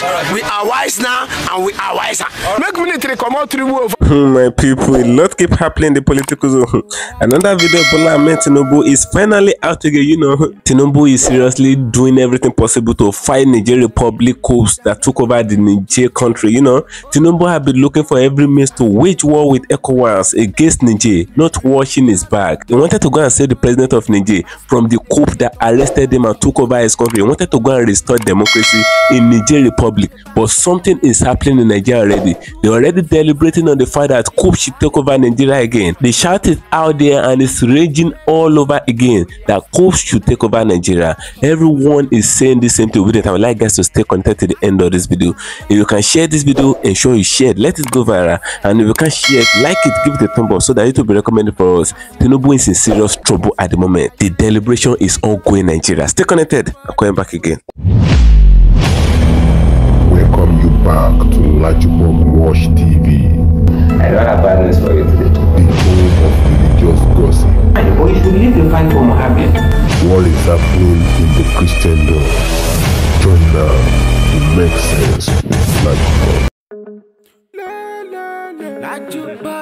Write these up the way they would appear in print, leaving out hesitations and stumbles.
it. We are wise now and we are wiser. Make military come out through over. My people, a lot keep happening in the political zone. Another video Bola Ahmed Tinubu is finally out again. You know, Tinubu is seriously doing everything possible to fight Niger Republic coups that took over the Niger country. You know, Tinubu have been looking for every means to wage war with ECOWAS against Niger, not washing his bag. He wanted to go and save the president of Niger from the coup that arrested him and took over his country. He wanted to go and restore democracy in Niger Republic, but something is happening in Nigeria already. They're already deliberating on the fact that coup should take over Nigeria again. They shouted out there and it's raging all over again that coup should take over Nigeria. Everyone is saying the same thing with it. I would like guys to stay connected to the end of this video. If you can share this video, ensure you share it. Let it go viral. And if you can share it, like it, give it a thumb up so that it will be recommended for us. Tinubu is in serious trouble at the moment. The deliberation is ongoing in Nigeria. Stay connected. I'm coming back again. Welcome you back to LAJUPOG Watch TV. I don't have bad news for you today. The home of religious gossip. But you should leave the fight for Mohammed. What is happening in the Christendom? Join now to make sense with LAJUPOG.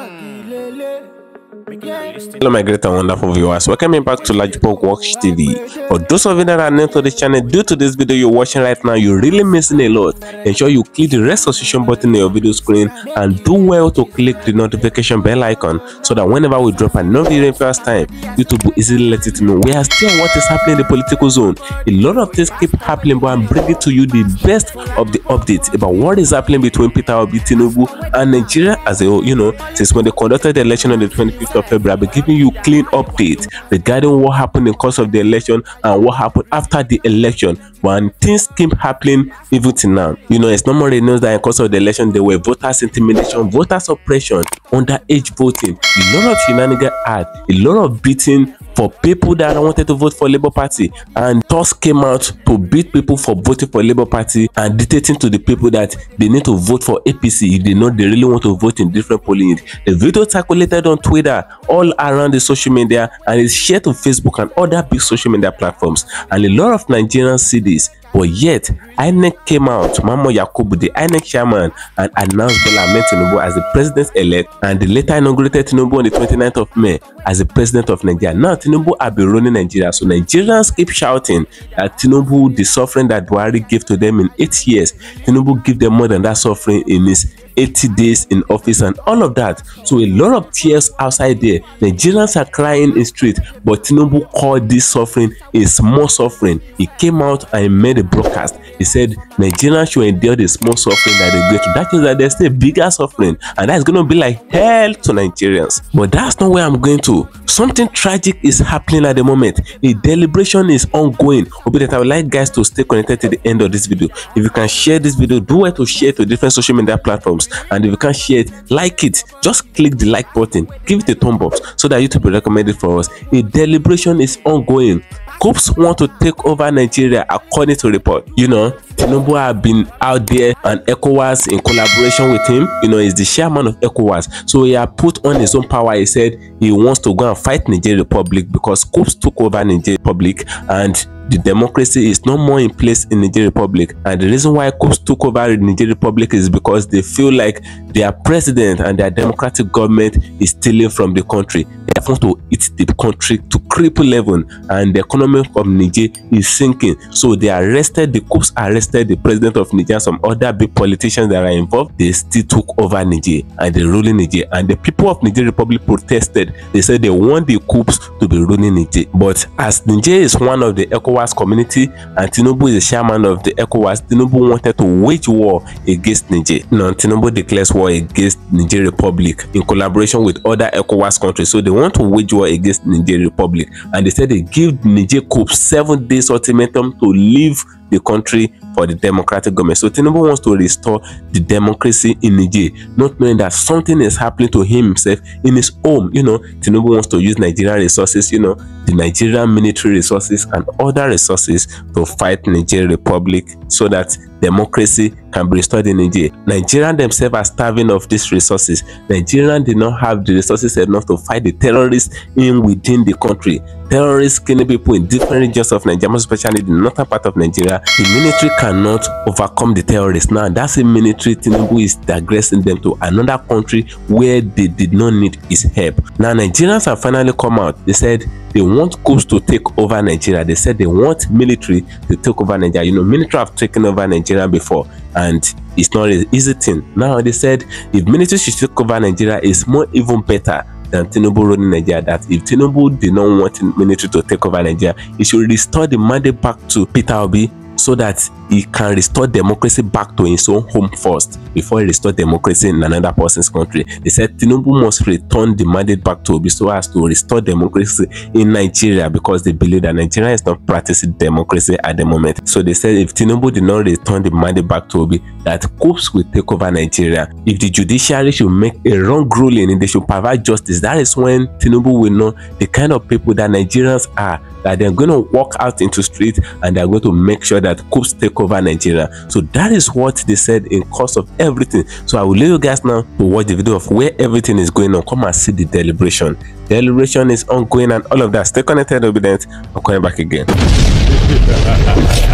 Hello my great and wonderful viewers, welcome back to LAJUPOG Watch TV. For those of you that are new to the channel, due to this video you're watching right now, you're really missing a lot. Ensure you click the red subscription button on your video screen and do well to click the notification bell icon so that whenever we drop a new video in first time, YouTube will easily let it know. We are still what is happening in the political zone. A lot of things keep happening, but I'm bringing to you the best of the updates about what is happening between Peter Obi, Tinubu and Nigeria as a whole. You know, since when they conducted the election on the 25th of February, I'll be giving you clean updates regarding what happened in course of the election and what happened after the election. When things keep happening even till now, you know, it's no more the news that in course of the election there were voters intimidation, voter suppression, underage voting, a lot of shenanigans, a lot of beating for people that wanted to vote for Labour Party, and thus came out to beat people for voting for Labour Party and dictating to the people that they need to vote for APC if they know they really want to vote in different polling units. The video circulated on Twitter, all around the social media, and is shared to Facebook and other big social media platforms, and a lot of Nigerian cities. But yet, INEC came out, Mamo Yakubu, the INEC chairman, and announced Bola Ahmed Tinubu as the president-elect, and they later inaugurated Tinubu on the 29th of May as the president of Nigeria. Now, Tinubu have been running Nigeria, so Nigerians keep shouting that Tinubu, the suffering that Buhari gave to them in 8 years, Tinubu give them more than that suffering in his 80 days in office and all of that. So a lot of tears outside there. Nigerians are crying in street, but Tinubu called this suffering a small suffering. He came out and made a broadcast. He said Nigerians should endure the small suffering that they go through. That is that there's still bigger suffering, and that's going to be like hell to Nigerians. But that's not where I'm going to. Something tragic is happening at the moment. A deliberation is ongoing. Hope that I would like guys to stay connected to the end of this video. If you can share this video, do well to share to different social media platforms. And if you can't share it, like it. Just click the like button, give it a thumb up so that YouTube will recommend it for us. A deliberation is ongoing. Coups want to take over Nigeria according to report. You know, Tinubu have been out there and ECOWAS in collaboration with him. You know, he's the chairman of ECOWAS. So he had put on his own power. He said he wants to go and fight Niger Republic because coups took over Niger Republic and the democracy is no more in place in Niger Republic. And the reason why coups took over Niger Republic is because they feel like their president and their democratic government is stealing from the country. They want to eat the country to cripple level, and the economy of Niger is sinking. So they arrested, the coups arrested the president of Niger, some other big politicians that are involved. They still took over Niger and they ruling Niger. And the people of Niger Republic protested. They said they want the coups to be ruling Niger. But as Niger is one of the ECOWAS community and Tinubu is the chairman of the ECOWAS, Tinubu wanted to wage war against Niger. Now Tinubu declares war against Niger Republic in collaboration with other ECOWAS countries. So they want to wage war against Niger Republic, and they said they give Niger coup 7 days ultimatum to leave the country for the democratic government. So Tinubu wants to restore the democracy in Niger, not knowing that something is happening to himself in his home. You know, Tinubu wants to use Nigerian resources, you know, the Nigerian military resources and other resources to fight Niger Republic so that democracy can be restored in Niger. Nigerians themselves are starving of these resources. Nigerians did not have the resources enough to fight the terrorists within the country. Terrorists killing people in different regions of Nigeria, especially the northern part of Nigeria. The military cannot overcome the terrorists. Now that's a military. Tinubu is digressing them to another country where they did not need his help. Now Nigerians have finally come out. They said they want coups to take over Nigeria. They said they want military to take over Nigeria. You know, military have taken over Nigeria before, and it's not an easy thing. Now they said if military should take over Nigeria, it's more even better than Tinubu running Nigeria. That if Tinubu did not want military to take over Nigeria, he should restore the mandate back to Peter Obi, so that he can restore democracy back to his own home first before he restores democracy in another person's country. They said Tinubu must return the mandate back to Obi so as to restore democracy in Nigeria, because they believe that Nigeria is not practicing democracy at the moment. So they said if Tinubu did not return the mandate back to Obi, that coups will take over Nigeria. If the judiciary should make a wrong ruling and they should provide justice, that is when Tinubu will know the kind of people that Nigerians are, that they're going to walk out into street and they're going to make sure that coups take over Nigeria. So that is what they said in course of everything. So I will leave you guys now to watch the video of where everything is going on. Come and see the deliberation. Deliberation is ongoing and all of that. Stay connected, obedient. I'm coming back again.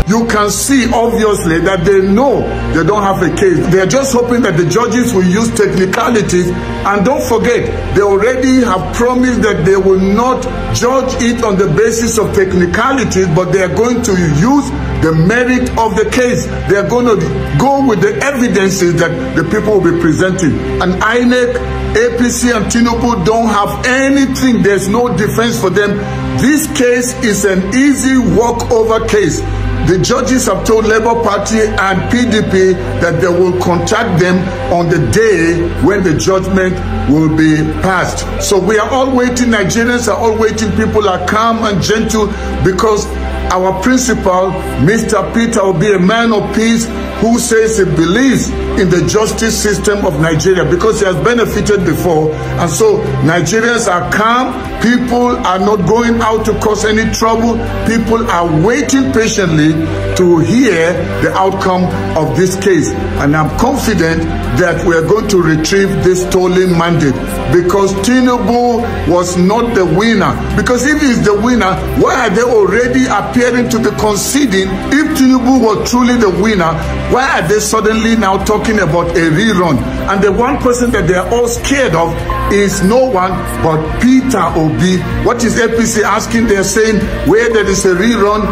You can see obviously that they know they don't have a case. They're just hoping that the judges will use technicalities. And don't forget, they already have promised that they will not judge it on the basis of technicalities, but they are going to use the merit of the case. They are going to go with the evidences that the people will be presenting. And INEC, APC and Tinubu don't have anything. There's no defense for them. This case is an easy walkover case. The judges have told Labour Party and PDP that they will contact them on the day when the judgment will be passed. So we are all waiting. Nigerians are all waiting. People are calm and gentle because our principal, Mr. Peter, will be a man of peace who says he believes in the justice system of Nigeria because he has benefited before. And so Nigerians are calm. People are not going out to cause any trouble. People are waiting patiently to hear the outcome of this case. And I'm confident that we are going to retrieve this stolen mandate because Tinubu was not the winner. Because if he's the winner, why are they already appearing to be conceding? If Tinubu was truly the winner, why are they suddenly now talking about a rerun? And the one person that they're all scared of is no one but Peter Obi. What is APC asking? They're saying where there is a rerun,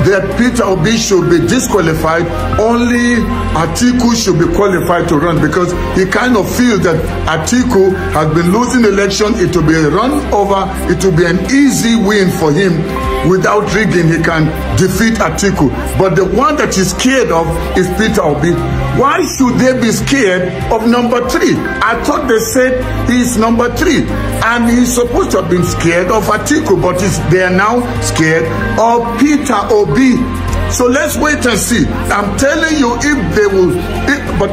that Peter Obi should be disqualified. Only Atiku should be qualified to run because he kind of feels that Atiku has been losing election. It will be a run over. It will be an easy win for him. Without rigging, he can defeat Atiku. But the one that he's scared of is Peter Obi. Why should they be scared of number 3? I thought they said he's number 3. And he's supposed to have been scared of Atiku, but they are now scared of Peter Obi. So let's wait and see. I'm telling you if they will,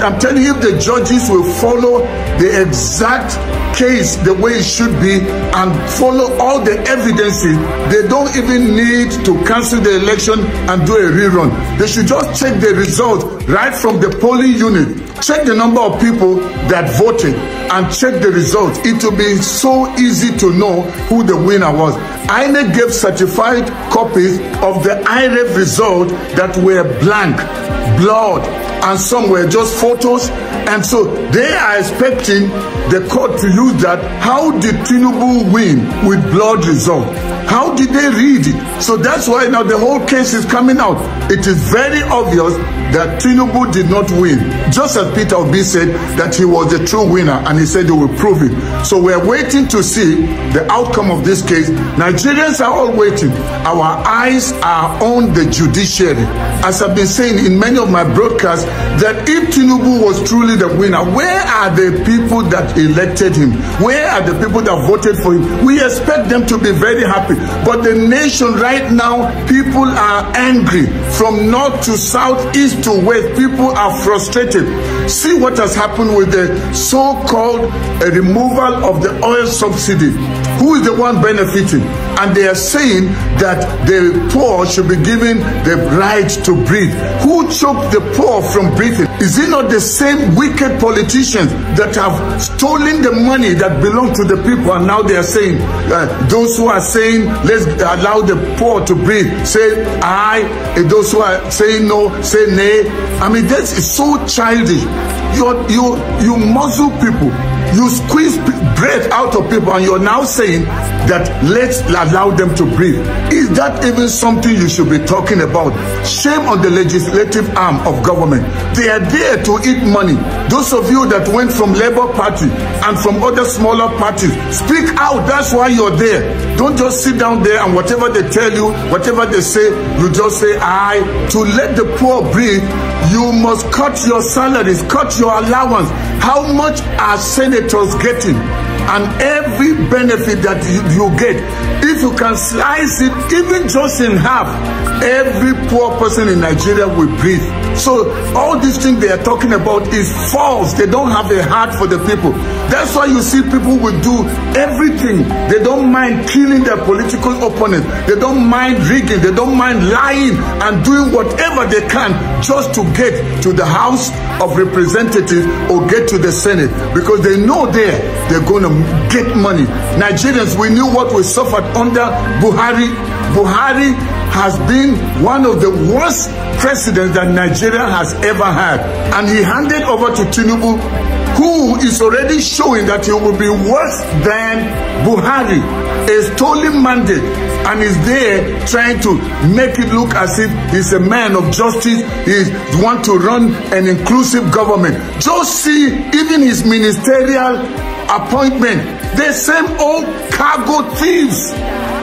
I'm telling you if the judges will follow the exact case the way it should be and follow all the evidences, they don't even need to cancel the election and do a rerun. They should just check the results right from the polling unit. Check the number of people that voted and check the results. It will be so easy to know who the winner was. INEC gave certified copies of the IREF result that were blank, blurred, and some were just photos. And so they are expecting the court to use that. How did Tinubu win with blurred result? How did they read it? So that's why now the whole case is coming out. It is very obvious that Tinubu did not win. Just as Peter Obi said that he was the true winner, and he said he will prove it. So we're waiting to see the outcome of this case. Nigerians are all waiting. Our eyes are on the judiciary. As I've been saying in many of my broadcasts, that if Tinubu was truly the winner, where are the people that elected him? Where are the people that voted for him? We expect them to be very happy. But the nation right now, people are angry. From north to south, east to west, people are frustrated. See what has happened with the so-called removal of the oil subsidy. Who is the one benefiting? And they are saying that the poor should be given the right to breathe. Who choked the poor from breathing? Is it not the same wicked politicians that have stolen the money that belong to the people, and now they are saying, those who are saying let's allow the poor to breathe, say aye, and those who are saying no, say nay. I mean, this is so childish. You muzzle people, you squeeze breath out of people, and you're now saying that let's allow them to breathe. Is that even something you should be talking about? Shame on the legislative arm of government. They are there to eat money. Those of you that went from Labour Party and from other smaller parties, speak out. That's why you're there. Don't just sit down there and whatever they tell you, whatever they say, you just say aye. To let the poor breathe, you must cut your salaries, cut your allowance. How much are senators getting? And every benefit that you get, if you can slice it even just in half, every poor person in Nigeria will breathe. So all these things they are talking about is false. They don't have a heart for the people. That's why you see people will do everything. They don't mind killing their political opponents. They don't mind rigging. They don't mind lying and doing whatever they can just to get to the House of Representatives or get to the Senate, because they know they're going to get money. Nigerians, we knew what we suffered under Buhari. Buhari has been one of the worst presidents that Nigeria has ever had, and he handed over to Tinubu, who is already showing that he will be worse than Buhari, a stolen mandate, and is there trying to make it look as if he's a man of justice. He wants to run an inclusive government. Just see even his ministerial appointment, the same old cargo thieves.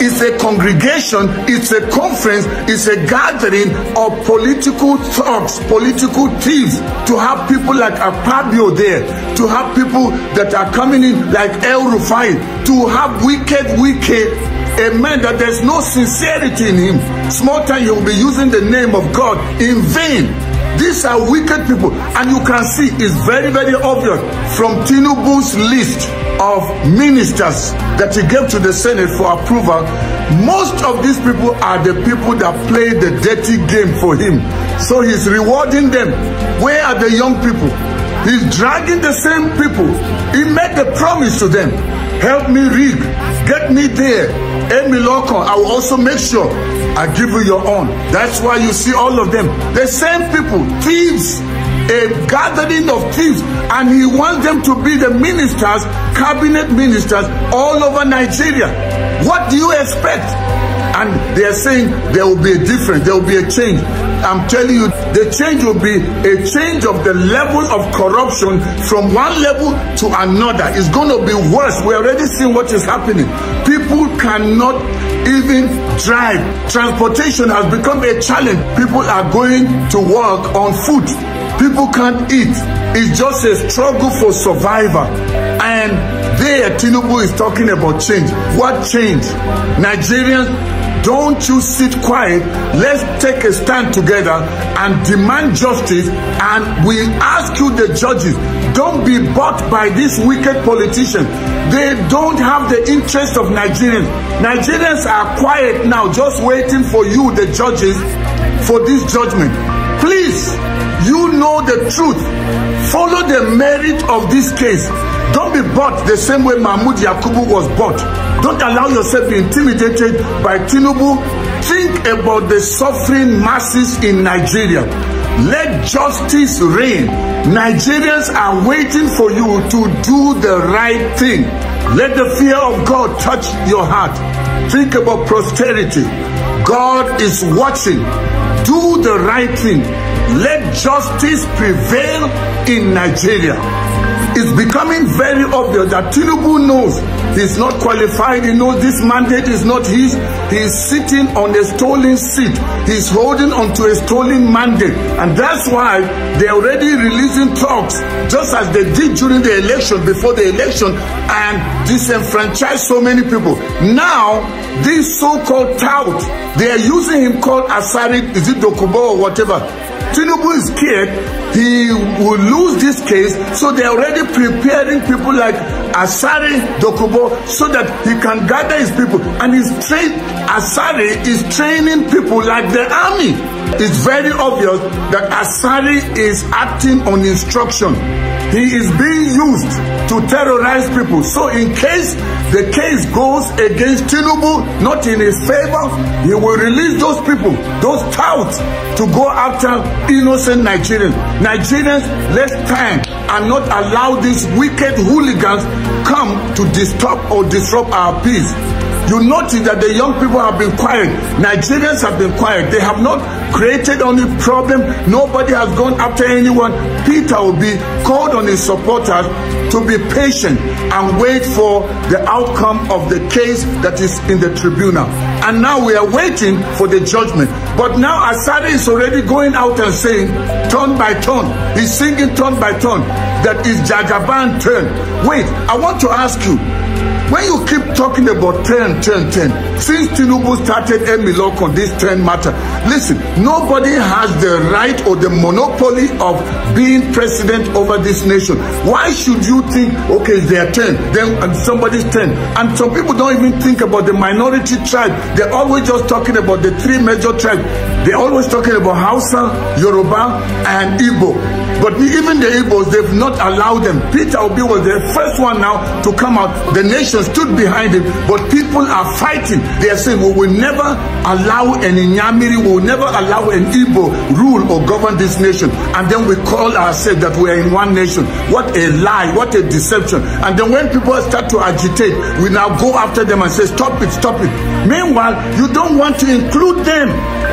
It's a congregation, it's a conference, it's a gathering of political thugs, political thieves. To have people like Akpabio there, to have people that are coming in like El Rufai, to have wicked, a man that there's no sincerity in him. Small time he will be using the name of God in vain. These are wicked people, and you can see it's very, very obvious from Tinubu's list of ministers that he gave to the Senate for approval. Most of these people are the people that play the dirty game for him. So he's rewarding them. Where are the young people? He's dragging the same people. He made the promise to them. Help me rig, get me there. Emiloko, I will also make sure I give you your own. That's why you see all of them. The same people, thieves, a gathering of thieves, and he wants them to be the ministers, cabinet ministers all over Nigeria. What do you expect? And they are saying there will be a difference, there will be a change. I'm telling you, the change will be a change of the level of corruption from one level to another. It's going to be worse. We're already seeing what is happening. People cannot even drive. Transportation has become a challenge. People are going to work on foot. People can't eat. It's just a struggle for survival. And there, Tinubu is talking about change. What change? Nigerians, don't you sit quiet. Let's take a stand together and demand justice. And we ask you, the judges, don't be bought by these wicked politicians. They don't have the interest of Nigerians. Nigerians are quiet now, just waiting for you, the judges, for this judgment. Please, you know the truth. Follow the merit of this case. Don't be bought the same way Mahmoud Yakubu was bought. Don't allow yourself to be intimidated by Tinubu. Think about the suffering masses in Nigeria. Let justice reign. Nigerians are waiting for you to do the right thing. Let the fear of God touch your heart. Think about prosperity. God is watching. Do the right thing. Let justice prevail in Nigeria. It's becoming very obvious that Tinubu knows he's not qualified. He knows this mandate is not his. He's sitting on a stolen seat. He's holding onto a stolen mandate. And that's why they're already releasing talks, just as they did during the election, before the election, and disenfranchised so many people. Now, this so-called tout, they are using him called Asari, is it Dokubo or whatever? Tinubu is scared he will lose this case, so they're already preparing people like Asari Dokubo so that he can gather his people. And Asari is training people like the army. It's very obvious that Asari is acting on instruction. He is being used to terrorize people. So in case the case goes against Tinubu, not in his favor, he will release those people, those touts, to go after innocent Nigerians. Nigerians, let's stand and not allow these wicked hooligans come to disturb or disrupt our peace. You notice that the young people have been quiet. Nigerians have been quiet. They have not created any problem. Nobody has gone after anyone. Peter Obi called on his supporters to be patient and wait for the outcome of the case that is in the tribunal. And now we are waiting for the judgment. But now Asari is already going out and saying, turn by turn. He's singing turn by turn. That is Jagaban turn. Wait, I want to ask you, when you keep talking about 10, since Tinubu started Emilok on this 10 matter, listen, nobody has the right or the monopoly of being president over this nation. Why should you think, okay, they're 10, then somebody's 10? And some people don't even think about the minority tribe. They're always just talking about the three major tribes. They're always talking about Hausa, Yoruba, and Igbo. But even the Igbos, they've not allowed them. Peter Obi was the first one now to come out. The nation stood behind him, but people are fighting. They are saying, we will never allow an Inyamiri, we will never allow an Igbo rule or govern this nation. And then we call ourselves that we are in one nation. What a lie, what a deception. And then when people start to agitate, we now go after them and say, stop it, stop it. Meanwhile, you don't want to include them.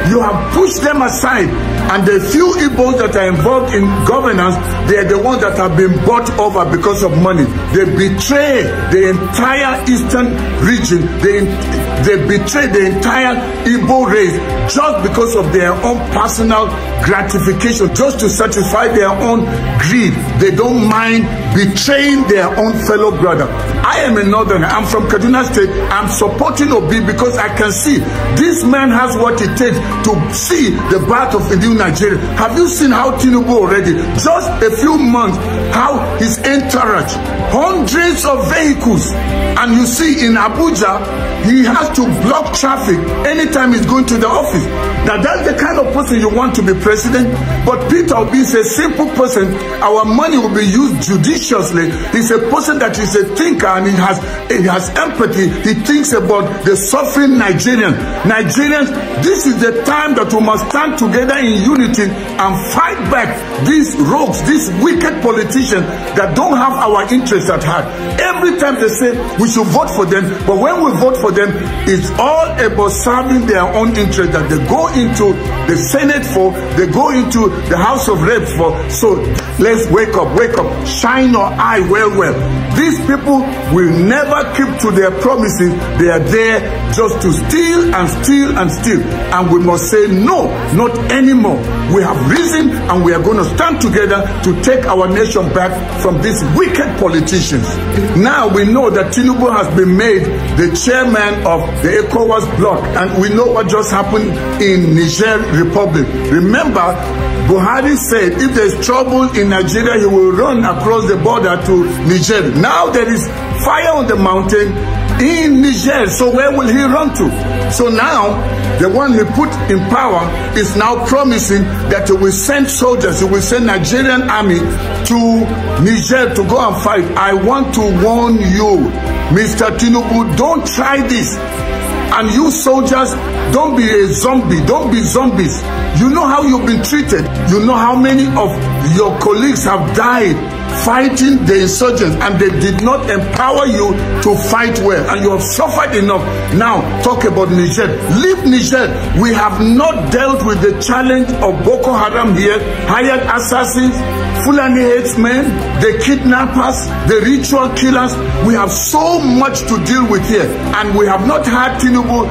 You have pushed them aside. And the few Igbos that are involved in governance, they are the ones that have been bought over because of money. They betray the entire eastern region. They betray the entire Igbo race just because of their own personal gratification, just to satisfy their own greed. They don't mind betraying their own fellow brother. I am a northerner. I'm from Kaduna State. I'm supporting Obi because I can see this man has what it takes to see the birth of a new Nigeria. Have you seen how Tinubu already, just a few months, how his entourage, hundreds of vehicles, and you see in Abuja, he has to block traffic anytime he's going to the office. Now that's the kind of person you want to be president. But Peter Obi is a simple person. Our money will be used judiciously. He's a person that is a thinker and he has empathy. He thinks about the suffering Nigerians. Nigerians, this is the time that we must stand together in unity and fight back these rogues, these wicked politicians that don't have our interests at heart. Every time they say we should vote for them, but when we vote for them, it's all about serving their own interest that they go into the Senate for, they go into the House of Reps for. So let's wake up, shine your eye well. These people will never keep to their promises. They are there just to steal and steal and steal. And we must say no, not anymore. We have risen and we are going to stand together to take our nation back from these wicked politicians. Now we know that Tinubu has been made the chairman of the ECOWAS bloc, and we know what just happened in Niger Republic. Remember, Buhari said if there is trouble in Nigeria, he will run across the border to Niger. Now there is fire on the mountain in Niger, so where will he run to? So now, the one he put in power is now promising that he will send soldiers, he will send Nigerian army to Niger to go and fight. I want to warn you, Mr. Tinubu, don't try this. And you soldiers, don't be a zombie, don't be zombies. You know how you've been treated. You know how many of your colleagues have died fighting the insurgents, and they did not empower you to fight well, and you have suffered enough. Now talk about Niger. Leave Niger. We have not dealt with the challenge of Boko Haram here, hired assassins, Fulani headsmen, the kidnappers, the ritual killers. We have so much to deal with here, and we have not had Tinubu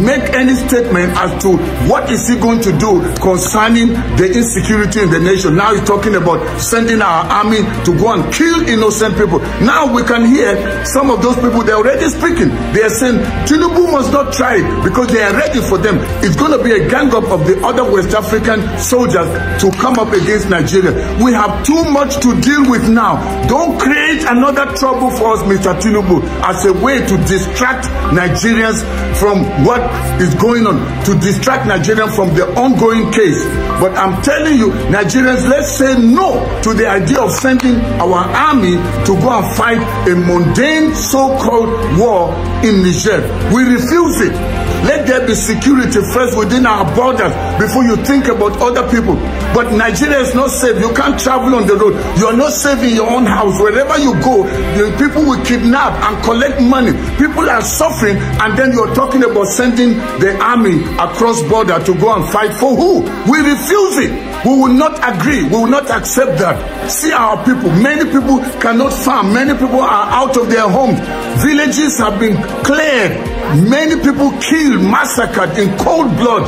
make any statement as to what is he going to do concerning the insecurity in the nation. Now he's talking about sending our army to go and kill innocent people. Now we can hear some of those people, they're already speaking. They are saying Tinubu must not try it because they are ready for them. It's going to be a gang up of the other West African soldiers to come up against Nigeria. We have too much to deal with now. Don't create another trouble for us, Mr. Tinubu, as a way to distract Nigerians from what is going on, to distract Nigerians from the ongoing case. But I'm telling you, Nigerians, let's say no to the idea of sending our army to go and fight a mundane so-called war in Niger. We refuse it. Let there be security first within our borders before you think about other people. But Nigeria is not safe. You can't travel on the road. You are not safe in your own house. Wherever you go, the people will kidnap and collect money. People are suffering, and then you're talking about sending the army across border to go and fight for who? We refuse it. We will not agree. We will not accept that. See our people. Many people cannot farm. Many people are out of their homes. Villages have been cleared. Many people killed, massacred in cold blood,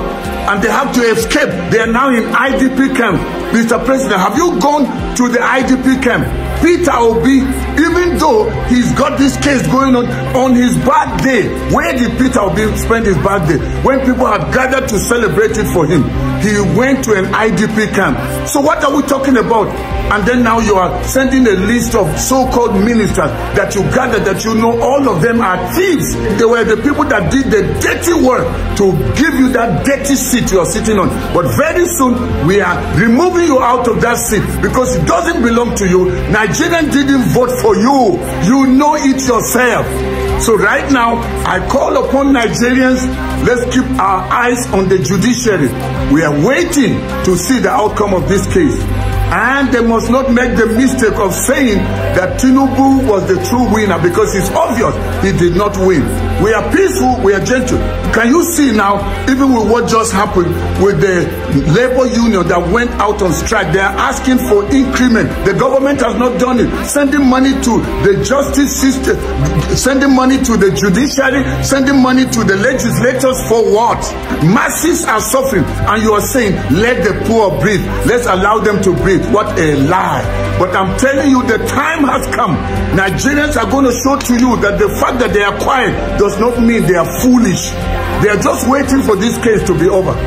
and they have to escape. They are now in IDP camp. Mr. President, have you gone to the IDP camp? Peter Obi, even though he's got this case going on his birthday, where did Peter Obi spend his birthday? When people have gathered to celebrate it for him, he went to an IDP camp. So what are we talking about? And then now you are sending a list of so-called ministers that you gather, that you know all of them are thieves. They were the people that did the dirty work to give you that dirty seat you are sitting on. But very soon, we are removing you out of that seat because it doesn't belong to you. Nigerians didn't vote for you. You know it yourself. So right now, I call upon Nigerians, let's keep our eyes on the judiciary. We are waiting to see the outcome of this case. And they must not make the mistake of saying that Tinubu was the true winner, because it's obvious he did not win. We are peaceful, we are gentle. Can you see now, even with what just happened with the labor union that went out on strike, they are asking for increment. The government has not done it. Sending money to the justice system, sending money to the judiciary, sending money to the legislators for what? Masses are suffering, and you are saying, let the poor breathe. Let's allow them to breathe. What a lie. But I'm telling you, the time has come. Nigerians are going to show to you that the fact that they are quiet does not mean they are foolish. They are just waiting for this case to be over.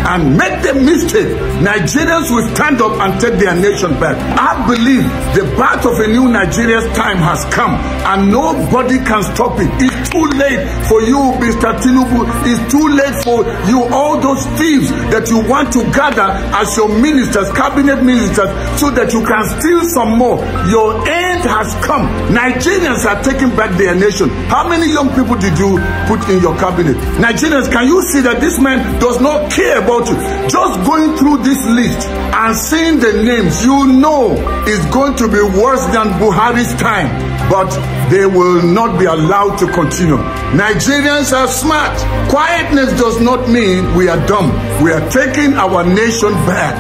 And make the mistake, Nigerians will stand up and take their nation back. I believe the birth of a new Nigeria's time has come, and nobody can stop it. It's too late for you, Mr. Tinubu. It's too late for you, all those thieves that you want to gather as your ministers, cabinet ministers, so that you can steal some more. Your end has come. Nigerians are taking back their nation. How many young people did you put in your cabinet? Nigerians, can you see that this man does not care about you? Just going through this list and seeing the names, you know it's going to be worse than Buhari's time, but they will not be allowed to continue. Nigerians are smart. Quietness does not mean we are dumb. We are taking our nation back,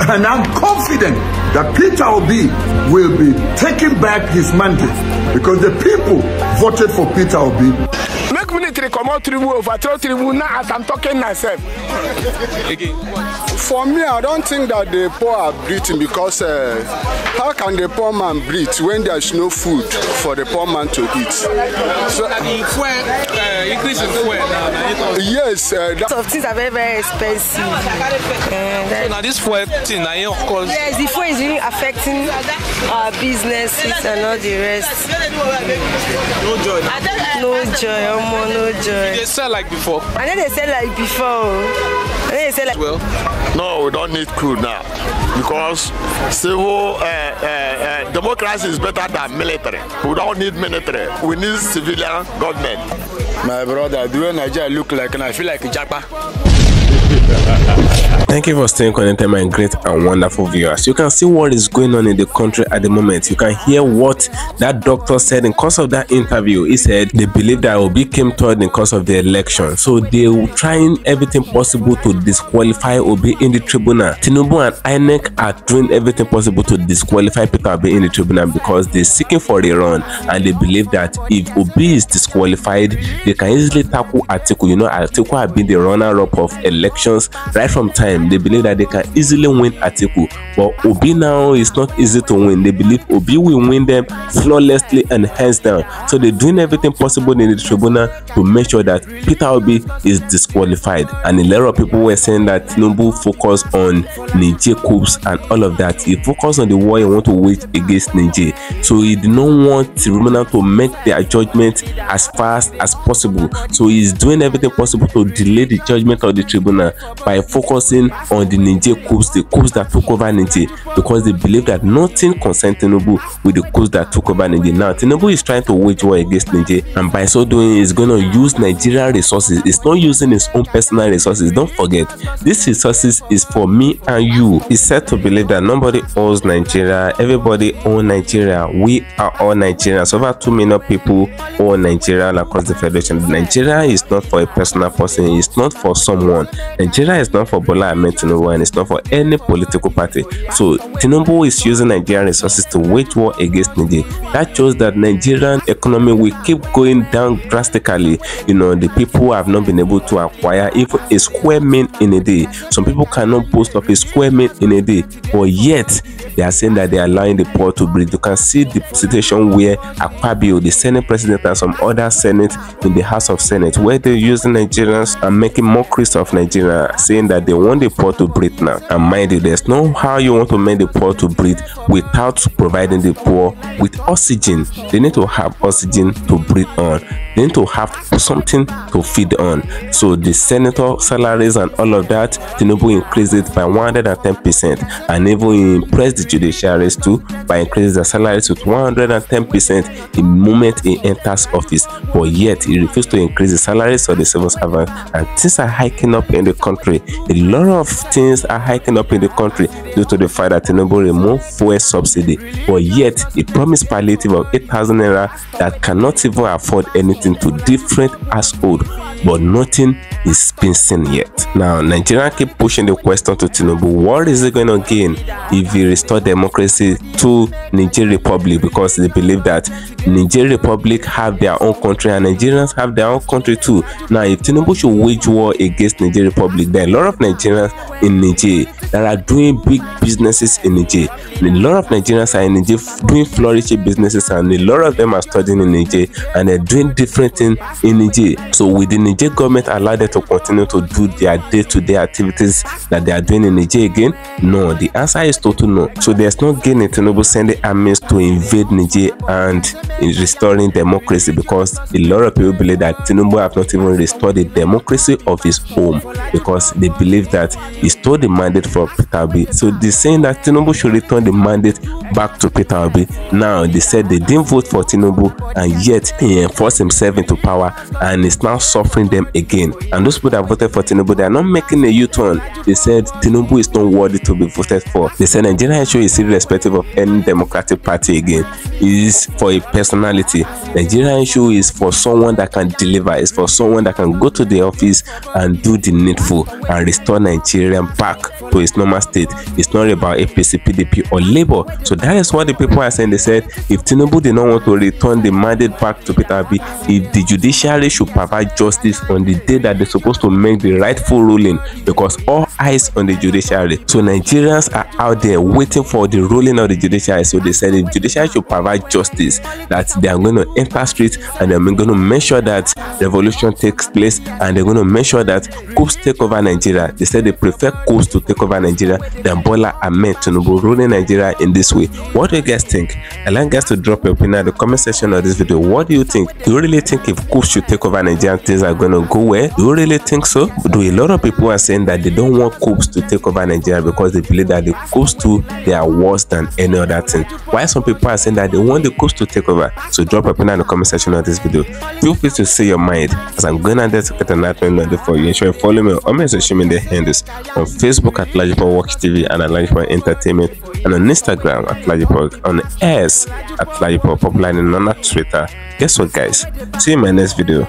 and I'm confident that Peter Obi will be taking back his mandate, because the people voted for Peter Obi. Make military come out Tinubu, overthrow Tinubu now as I'm talking myself. For me, I don't think that the poor are breathing, because how can the poor man breathe when there is no food for the poor man to eat? So increase in fuel now. Yes, of things are very, very expensive. So now this fuel thing, of course. Yes, the fuel is really affecting our businesses and all the rest. No joy. No joy, no joy. They sell like before. I know they sell like before. I know they sell like well. No, we don't need coup now, because civil democracy is better than military. We don't need military. We need civilian government. My brother, the way Nigeria look like, and I feel like a japa. Thank you for staying connected, my great and wonderful viewers. You can see what is going on in the country at the moment. You can hear what that doctor said in course of that interview. He said they believe that Obi came third in course of the election. So they were trying everything possible to disqualify Obi in the tribunal. Tinubu and INEC are doing everything possible to disqualify Peter Obi in the tribunal because they're seeking for a run, and they believe that if Obi is disqualified, they can easily tackle Atiku. You know, Atiku have been the runner-up of elections right from time. They believe that they can easily win Atiku, but Obi now is not easy to win. They believe Obi will win them flawlessly and hands down. So they're doing everything possible in the tribunal to make sure that Peter Obi is disqualified. And a lot of people were saying that Tinubu focus on Niger coups and all of that. He focused on the war he want to wage against Niger. So he did not want the tribunal to make their judgment as fast as possible. So he's doing everything possible to delay the judgment of the tribunal by focusing on the Niger coups, the coups that took over Niger, because they believe that nothing concerns Tinubu with the coups that took over Niger. Now Tinubu is trying to wage war against Niger, and by so doing he's going to use Nigerian resources. It's not using his own personal resources. Don't forget, these resources is for me and you. He's said to believe that nobody owns Nigeria, everybody owns Nigeria. We are all Nigerians. Over 2 million people own Nigeria across the federation. Nigeria is not for a personal person. It's not for someone. Nigeria is not for Bola Ahmed Tinubu, and it's not for any political party. So Tinubu is using Nigerian resources to wage war against Niger. That shows that Nigerian economy will keep going down drastically. You know, the people have not been able to acquire even a square meal in a day. Some people cannot boast of a square meal in a day, but yet they are saying that they are allowing the poor to breathe. You can see the situation where Akpabio, the Senate president, and some other Senate in the House of Senate, where they're using Nigerians and making mockeries of Nigeria, saying that they want the poor to breathe now. And mind you, there's no how you want to make the poor to breathe without providing the poor with oxygen. They need to have oxygen to breathe on. They need to have something to feed on. So the senator salaries and all of that, Tinubu increased it by 110%, and even impressed the judiciaries too by increasing the salaries with 110% the moment he enters office. But yet he refused to increase the salaries of the civil servants, and things are hiking up in the country. A lot of things are hiking up in the country due to the fact that Tinubu removed fuel subsidy, but yet he promised palliative of 8,000 naira that cannot even afford anything to different household, but nothing is being seen yet. Now Nigeria keep pushing the question to Tinubu, what is he going to gain if he restore democracy to Niger Republic, because they believe that Niger Republic have their own country and Nigerians have their own country too. Now if Tinubu should wage war against Niger Republic, there are a lot of Nigerians in Niger that are doing big businesses in Niger. A lot of Nigerians are in Niger doing flourishing businesses, and a lot of them are studying in Niger and they're doing different things in Niger. So will the Niger government allow them to continue to do their day-to-day activities that they are doing in Niger again? No, the answer is total no. So there's no gain in Tinubu sending armies to invade Niger and in restoring democracy, because a lot of people believe that Tinubu have not even restored the democracy of his home, because they believe that he stole the mandate from Peter Obi. So they're saying that Tinubu should return the mandate back to Peter Obi. Now they said they didn't vote for Tinubu, and yet he enforced himself into power and is now suffering them again. And those people that voted for Tinubu, they are not making a U-turn. They said Tinubu is not worthy to be voted for. They said Nigerian issue is irrespective of any democratic party again. It is for a personality. Nigerian issue is for someone that can deliver. It's for someone that can go to the office and do the needful and restore Nigeria back to its normal state. It's not about APC, PDP or Labour. So that is what the people are saying. They said if Tinubu did not want to return the mandate back to Peter Obi, if the judiciary should provide justice on the day that they're supposed to make the rightful ruling, because all eyes on the judiciary. So Nigerians are out there waiting for the ruling of the judiciary. So they said if judiciary should provide justice, that they are going to enter streets and they're going to make sure that revolution takes place, and they're going to make sure that coups take over Nigeria. They said they prefer coups to take take over Nigeria than Bola Ahmed Tinubu ruling Nigeria in this way. What do you guys think? I'd like guys to drop your opinion in the comment section of this video. What do you think? Do you really think if Coup should take over Nigeria, things are going to go well? Do you really think so? Do a lot of people are saying that they don't want coups to take over Nigeria because they believe that the coups too, they are worse than any other thing? Why some people are saying that they want the coups to take over? So drop your opinion in the comment section of this video. Feel free to say your mind, as I'm going out there to get an announcement for you. Ensure you follow me on all my social media handles on Facebook at LAJUPOG Watch TV and at LAJUPOG Entertainment, and on Instagram at LAJUPOG, on X at LAJUPOG, popularly known as Twitter. Guess what, guys? See you in my next video.